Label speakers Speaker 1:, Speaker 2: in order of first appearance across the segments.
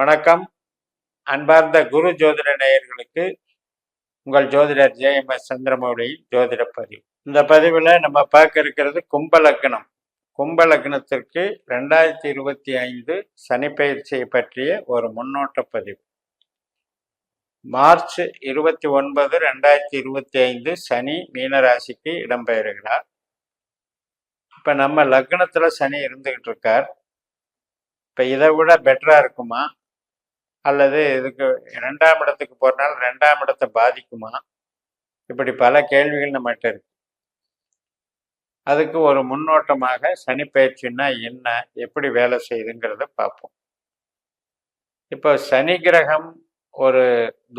Speaker 1: வணக்கம். அன்பார்ந்த குரு ஜோதிட நேயர்களுக்கு உங்கள் ஜோதிடர் ஜே.எம்.எஸ். சந்திரமௌலியின் ஜோதிட பதிவு. இந்த பதிவில் நம்ம பார்க்க இருக்கிறது கும்ப லக்னம். கும்ப லக்னத்திற்கு 2025 சனிப்பெயர்ச்சியை பற்றிய ஒரு முன்னோட்ட பதிவு. மார்ச் 29, 2025 சனி மீனராசிக்கு இடம்பெயர்கிறார். இப்போ நம்ம லக்னத்தில் சனி இருந்துகிட்டு இருக்கார். இப்போ இதை விட பெட்டராக இருக்குமா, அல்லது இதுக்கு 2ஆம் இடத்துக்கு போறனால 2ஆம் இடத்தை பாதிக்குமா, இப்படி பல கேள்விகள் நம்மகிட்ட இருக்கு. அதுக்கு ஒரு முன்னோட்டமாக சனி பயிற்சின்னா என்ன, எப்படி வேலை செய்யுதுங்கிறத பார்ப்போம். இப்போ சனி கிரகம் ஒரு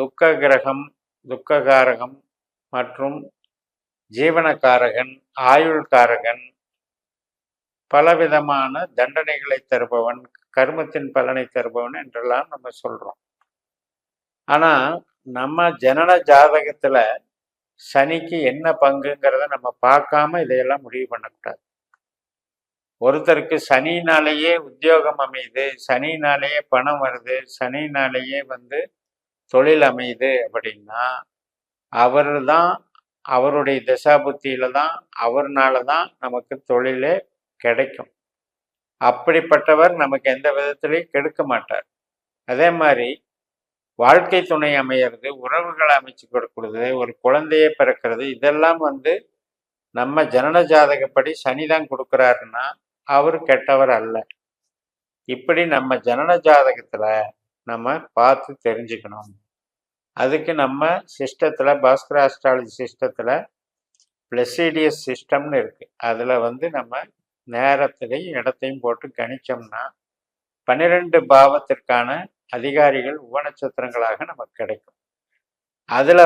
Speaker 1: துக்க கிரகம், துக்ககாரகம் மற்றும் ஜீவனக்காரகன், ஆயுள்காரகன், பலவிதமான தண்டனைகளை தருபவன், கர்மத்தின் பலனை தருபவன் என்றெல்லாம் நம்ம சொல்றோம். ஆனா நம்ம ஜனன ஜாதகத்துல சனிக்கு என்ன பங்குங்கிறத நம்ம பார்க்காம இதையெல்லாம் முடிவு பண்ணக்கூடாது. ஒருத்தருக்கு சனினாலேயே உத்தியோகம் அமையுது, சனினாலேயே பணம் வருது, சனினாலேயே தொழில் அமையுது அப்படின்னா அவர் தான், அவருடைய தசாபுத்தியில தான், அவர்னால தான் நமக்கு தொழிலே கிடைக்கும். அப்படிப்பட்டவர் நமக்கு எந்த விதத்திலையும் கெடுக்க மாட்டார். அதே மாதிரி வாழ்க்கை துணை அமையிறது, உறவுகளை அமைச்சு கொடுக்கறது, ஒரு குழந்தையே பிறக்கிறது, இதெல்லாம் நம்ம ஜனன ஜாதகப்படி சனிதான் கொடுக்குறாருன்னா அவர் கெட்டவர் அல்ல. இப்படி நம்ம ஜனன ஜாதகத்துல நம்ம பார்த்து தெரிஞ்சுக்கணும். அதுக்கு நம்ம சிஸ்டத்துல, பாஸ்கர் ஆஸ்ட்ராலஜி சிஸ்டத்துல பிளஸிடியஸ் சிஸ்டம்னு இருக்கு. அதுல நம்ம நேரத்திலையும் இடத்தையும் போட்டு கணிச்சோம்னா 12 பாவத்திற்கான அதிகாரிகள் உபநட்சத்திரங்களாக நமக்கு கிடைக்கும். அதுல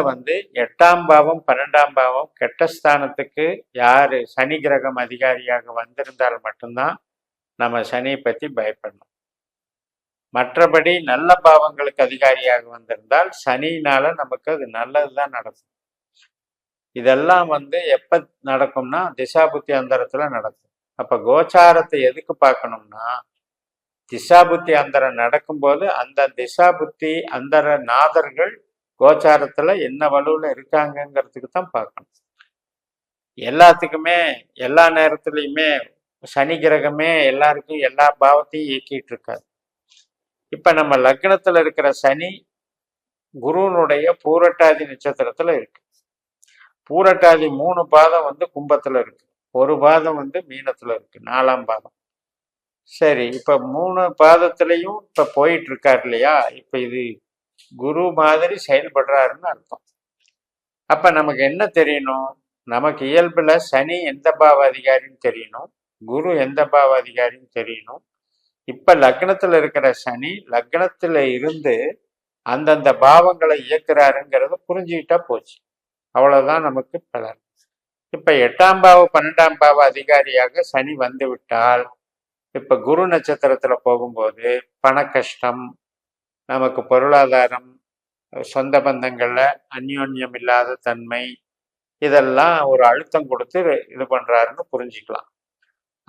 Speaker 1: 8ஆம் பாவம் 12ஆம் பாவம் கெட்ட ஸ்தானத்துக்கு யாரு சனி கிரகம் அதிகாரியாக வந்திருந்தால் மட்டும்தான் நம்ம சனியை பத்தி பயப்படணும். மற்றபடி நல்ல பாவங்களுக்கு அதிகாரியாக வந்திருந்தால் சனியினால நமக்கு அது நல்லதுதான் நடக்கும். இதெல்லாம் எப்ப நடக்கும்னா திசாபுத்தி அந்தரத்துல நடக்கும். அப்ப கோச்சாரத்தை எதுக்கு பார்க்கணும்னா, திசாபுத்தி அந்தரம் நடக்கும்போது அந்த திசாபுத்தி அந்தர நாதர்கள் கோச்சாரத்துல என்ன வலுவில் இருக்காங்கிறதுக்கு தான் பார்க்கணும். எல்லாத்துக்குமே எல்லா நேரத்துலையுமே சனி கிரகமே எல்லாருக்கும் எல்லா பாவத்தையும் இயக்கிட்டு இருக்காது. இப்ப நம்ம லக்னத்துல இருக்கிற சனி குருனுடைய பூரட்டாதி நட்சத்திரத்துல இருக்கு. பூரட்டாதி 3 பாதம் கும்பத்துல இருக்கு, ஒரு பாதம் மீனத்துல இருக்கு, 4ஆம் பாதம். சரி, இப்ப 3 பாதத்திலையும் இப்ப போயிட்டு இருக்காரு இல்லையா, இப்ப இது குரு மாதிரி செயல்படுறாருன்னு அர்த்தம். அப்ப நமக்கு என்ன தெரியணும், நமக்கு இயல்புல சனி எந்த பாவ அதிகாரின்னு தெரியணும், குரு எந்த பாவ அதிகாரின்னு தெரியணும். இப்ப லக்னத்துல இருக்கிற சனி லக்னத்துல இருந்து அந்தந்த பாவங்களை இயக்குறாருங்கிறத புரிஞ்சுக்கிட்டா போச்சு. அவ்வளவுதான் நமக்கு பலன். இப்ப 8ஆம் பாவ 12ஆம் பாவ அதிகாரியாக சனி வந்து விட்டால், இப்ப குரு நட்சத்திரத்துல போகும்போது பண கஷ்டம், நமக்கு பொருளாதாரம், சொந்த பந்தங்கள்ல அந்யோன்யம் இல்லாத தன்மை, இதெல்லாம் ஒரு அழுத்தம் கொடுத்து இது பண்றாருன்னு புரிஞ்சுக்கலாம்.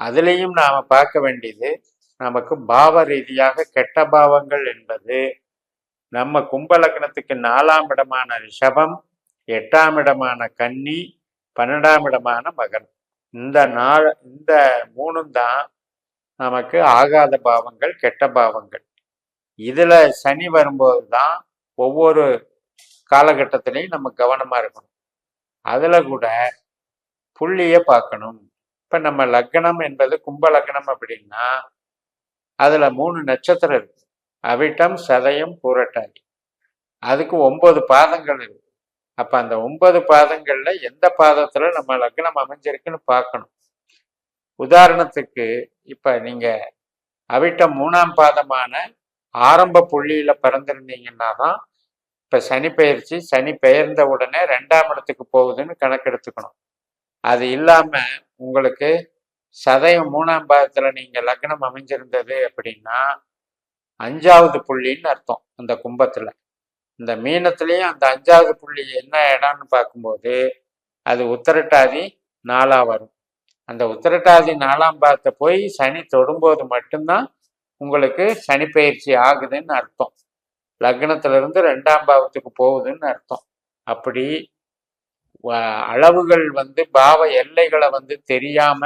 Speaker 1: அதுலேயும் நாம பார்க்க வேண்டியது, நமக்கு பாவ ரீதியாக கெட்ட பாவங்கள் என்பது நம்ம கும்ப லக்னத்துக்கு 4ஆம் இடமான ரிஷபம், 8ஆம் இடமான கன்னி, 12ஆம் இடமான மகன். இந்த 3 தான் நமக்கு ஆகாத பாவங்கள், கெட்ட பாவங்கள். இதுல சனி வரும்போது தான் ஒவ்வொரு காலகட்டத்திலையும் நம்ம கவனமா இருக்கணும். அதுல கூட புள்ளிய பார்க்கணும். இப்ப நம்ம லக்னம் என்பது கும்ப லக்னம் அப்படின்னா அதுல 3 நட்சத்திரம் இருக்கு, அவிட்டம், சதயம், பூரட்டாதி. அதுக்கு 9 பாதங்கள் இருக்கு. அப்ப அந்த 9 பாதங்கள்ல எந்த பாதத்துல நம்ம லக்னம் அமைஞ்சிருக்குன்னு பார்க்கணும். உதாரணத்துக்கு இப்ப நீங்க அவிட்டம் 3ஆம் பாதமான ஆரம்ப புள்ளியில பிறந்திருந்தீங்கன்னா தான் இப்ப சனி பெயர்ச்சி, சனி பெயர்ந்த உடனே 2ஆம் இடத்துக்கு போகுதுன்னு கணக்கெடுத்துக்கணும். அது இல்லாம உங்களுக்கு சதயம் 3ஆம் பாதத்துல நீங்க லக்னம் அமைஞ்சிருந்தது அப்படின்னா 5ஆவது புள்ளின்னு அர்த்தம். அந்த கும்பத்துல இந்த மீனத்திலையும் அந்த 5ஆவது புள்ளி என்ன இடம்னு பார்க்கும்போது அது உத்திரட்டாதி 4ஆ வரும். அந்த உத்திரட்டாதி 4ஆம் பாதத்தை போய் சனி தொடும்போது மட்டும்தான் உங்களுக்கு சனி பயிற்சி ஆகுதுன்னு அர்த்தம். லக்னத்துல இருந்து 2ஆம் பாவத்துக்கு போகுதுன்னு அர்த்தம். அப்படி அளவுகள் பாவ எல்லைகளை தெரியாம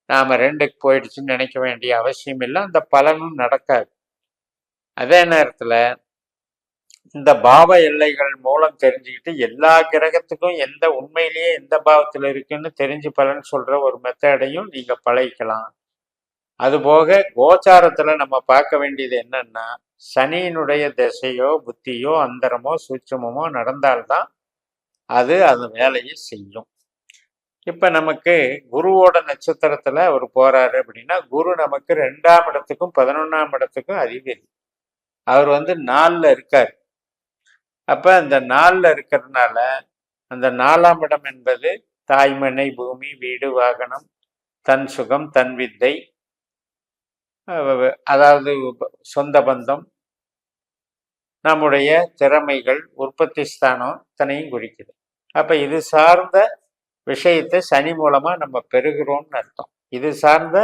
Speaker 1: நாம 2க்கு போயிடுச்சுன்னு நினைக்க வேண்டிய அவசியம் இல்லை. அந்த பலனும் நடக்காது. அதே நேரத்துல இந்த பாவ எல்லைகள் மூலம் தெரிஞ்சுக்கிட்டு எல்லா கிரகத்துக்கும் எந்த உண்மையிலேயே எந்த பாவத்துல இருக்குன்னு தெரிஞ்சு பலன் சொல்ற ஒரு மெத்தடையும் நீங்க பழகிக்கலாம். அதுபோக கோச்சாரத்துல நம்ம பார்க்க வேண்டியது என்னன்னா, சனியினுடைய திசையோ புத்தியோ அந்தரமோ சூட்சுமமோ நடந்தால்தான் அது வேலையை செய்யும். இப்ப நமக்கு குருவோட நட்சத்திரத்துல அவர் போறாரு அப்படின்னா, குரு நமக்கு 2ஆம் இடத்துக்கும் 11ஆம் இடத்துக்கும் அதிபதி. அவர் 4ல இருக்காரு. அப்ப அந்த 4ல இருக்கிறதுனால அந்த 4ஆம் இடம் என்பது தாய்மனை, பூமி, வீடு, வாகனம், தன் சுகம், தன் வித்தை, அதாவது சொந்த பந்தம், நம்முடைய திறமைகள், உற்பத்தி ஸ்தானம் இத்தனையும் குறிக்குது. அப்ப இது சார்ந்த விஷயத்தை சனி மூலமா நம்ம பெறுகிறோம்னு அர்த்தம். இது சார்ந்த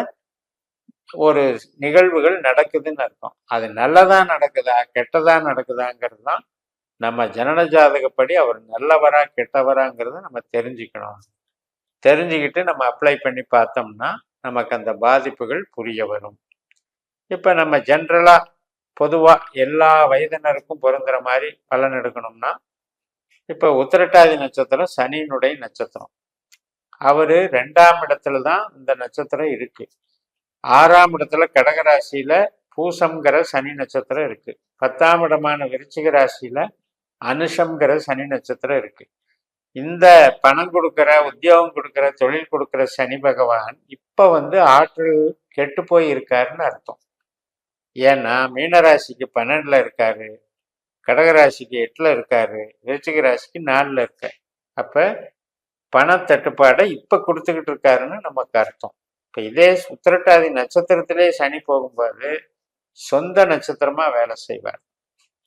Speaker 1: ஒரு நிகழ்வுகள் நடக்குதுன்னு அர்த்தம். அது நல்லதா நடக்குதா கெட்டதா நடக்குதாங்கிறது தான் நம்ம ஜனன ஜாதகப்படி அவர் நல்லவரா கெட்டவராங்கிறத நம்ம தெரிஞ்சுக்கணும். தெரிஞ்சுக்கிட்டு நம்ம அப்ளை பண்ணி பார்த்தோம்னா நமக்கு அந்த பாதிப்புகள் புரிய வரும். இப்ப நம்ம ஜென்ரலா பொதுவா எல்லா வயதினருக்கும் பொருந்துற மாதிரி பலன் எடுக்கணும்னா, இப்ப உத்திரட்டாதி நட்சத்திரம் சனியினுடைய நட்சத்திரம். அவரு 2ஆம் இடத்துல தான் இந்த நட்சத்திரம் இருக்கு. 6ஆம் இடத்துல கடகராசியில பூசம்ங்கிற சனி நட்சத்திரம் இருக்கு. 10ஆம் இடமான விருச்சிக ராசியில அனுஷம்ங்கிற சனி நட்சத்திரம் இருக்கு. இந்த பணம் கொடுக்கிற, உத்தியோகம் கொடுக்கிற, தொழில் கொடுக்கிற சனி பகவான் இப்ப ஆற்றல் கெட்டு போய் இருக்காருன்னு அர்த்தம். ஏன்னா மீனராசிக்கு 12ல இருக்காரு, கடகராசிக்கு 8ல இருக்காரு, விருச்சிக ராசிக்கு 4ல இருக்காரு. அப்ப பணத்தட்டுப்பாடை இப்ப கொடுத்துக்கிட்டு இருக்காருன்னு நமக்கு அர்த்தம். இப்ப இதே உத்திரட்டாதி நட்சத்திரத்திலே சனி போகும்போது சொந்த நட்சத்திரமா வேலை செய்வார்.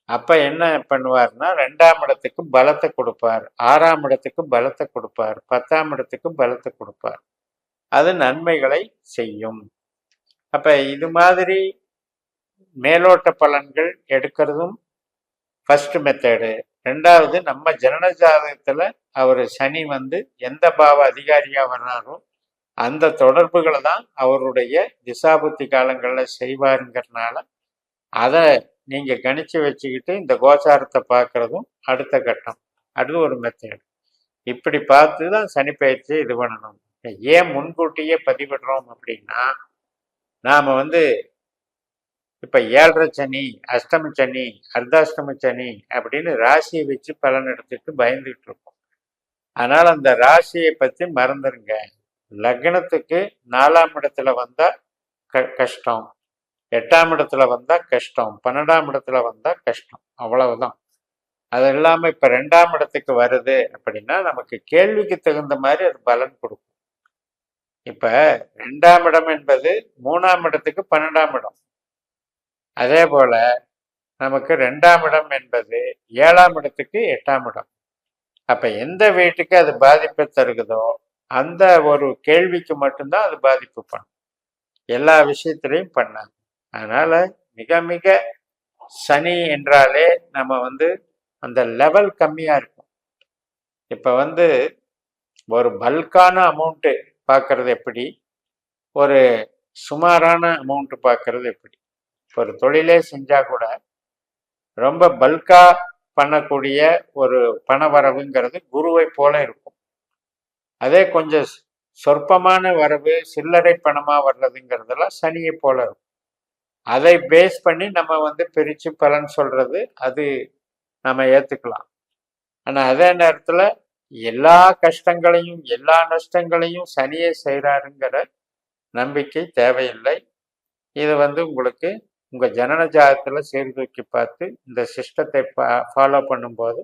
Speaker 1: அப்ப என்ன பண்ணுவார்னா, 2ஆம் இடத்துக்கு பலத்தை கொடுப்பார், 6ஆம் இடத்துக்கு பலத்தை கொடுப்பார், 10ஆம் இடத்துக்கு பலத்தை கொடுப்பார். அது நன்மைகளை செய்யும். அப்ப இது மாதிரி மேலோட்ட பலன்கள் எடுக்கிறதும் ஃபர்ஸ்ட் மெத்தடு. 2வது, நம்ம ஜனன ஜாதகத்துல அவர் சனி எந்த பாவ அதிகாரியா வர்றாரோ அந்த தொடர்புகளை தான் அவருடைய திசாபுத்தி காலங்கள்ல செய்வாருங்கிறதுனால அதை நீங்க கணிச்சு வச்சுக்கிட்டு இந்த கோச்சாரத்தை பார்க்கறதும் அடுத்த கட்டம். அது ஒரு மெத்தட். இப்படி பார்த்து தான் சனி பயிற்சியை இது பண்ணணும். ஏன் முன்கூட்டியே பதிவிடுறோம் அப்படின்னா, நாம இப்ப 7.5 சனி, அஷ்டம சனி, அர்த்தாஷ்டம சனி அப்படின்னு ராசியை வச்சு பலன் எடுத்துட்டு பயந்துகிட்டு இருக்கோம். அதனால அந்த ராசியை பத்தி மறந்துருங்க. லக்னத்துக்கு 4ஆம் இடத்துல வந்தா கஷ்டம், 8ஆம் இடத்துல வந்தா கஷ்டம், 12ஆம் இடத்துல வந்தா கஷ்டம், அவ்வளவுதான். அது இல்லாம இப்ப 2ஆம் இடத்துக்கு வருது அப்படின்னா நமக்கு கேள்விக்கு தகுந்த மாதிரி அது பலன் கொடுக்கும். இப்ப 2ஆம் இடம் என்பது 3ஆம் இடத்துக்கு 12ஆம் இடம். அதே போல நமக்கு 2ஆம் இடம் என்பது 7ஆம் இடத்துக்கு 8ஆம் இடம். அப்ப எந்த வீட்டுக்கு அது பாதிப்பை தருகுதோ அந்த ஒரு கேள்விக்கு மட்டும்தான் அது பாதிப்பு பண்ணும், எல்லா விஷயத்திலையும் பண்ணாது. அதனால மிக மிக சனி என்றாலே நம்ம அந்த லெவல் கம்மியா இருக்கும். இப்ப ஒரு பல்கான அமௌண்ட் பார்க்கறது எப்படி, ஒரு சுமாரான அமௌண்ட் பார்க்கறது எப்படி. ஒரு தொழிலே செஞ்சா கூட ரொம்ப பல்கா பண்ணக்கூடிய ஒரு பண வரவுங்கிறது குருவை போல இருக்கும். அதே கொஞ்சம் சொற்பமான வரவு சில்லறை பணமா வர்றதுங்கிறதெல்லாம் சனியை போல இருக்கும். அதை பேஸ் பண்ணி நம்ம பிரிச்சு பலன் சொல்றது அது நம்ம ஏத்துக்கலாம். ஆனா அதே நேரத்துல எல்லா கஷ்டங்களையும் எல்லா நஷ்டங்களையும் சனியை செய்யறாருங்கிற நம்பிக்கை தேவையில்லை. இது உங்களுக்கு உங்க ஜனன ஜாதகத்துல சீர்தூக்கி பார்த்து இந்த சிஸ்டத்தை ஃபாலோ பண்ணும்போது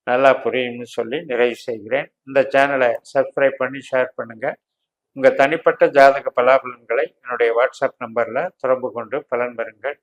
Speaker 1: நல்லா புரியும்னு சொல்லி நிறைவு செய்கிறேன். இந்த சேனலை சப்ஸ்கிரைப் பண்ணி ஷேர் பண்ணுங்க. உங்க தனிப்பட்ட ஜாதக பலாபலன்களை என்னுடைய வாட்ஸ்அப் நம்பர்ல தொடர்பு கொண்டு பலன் பெறுங்கள்.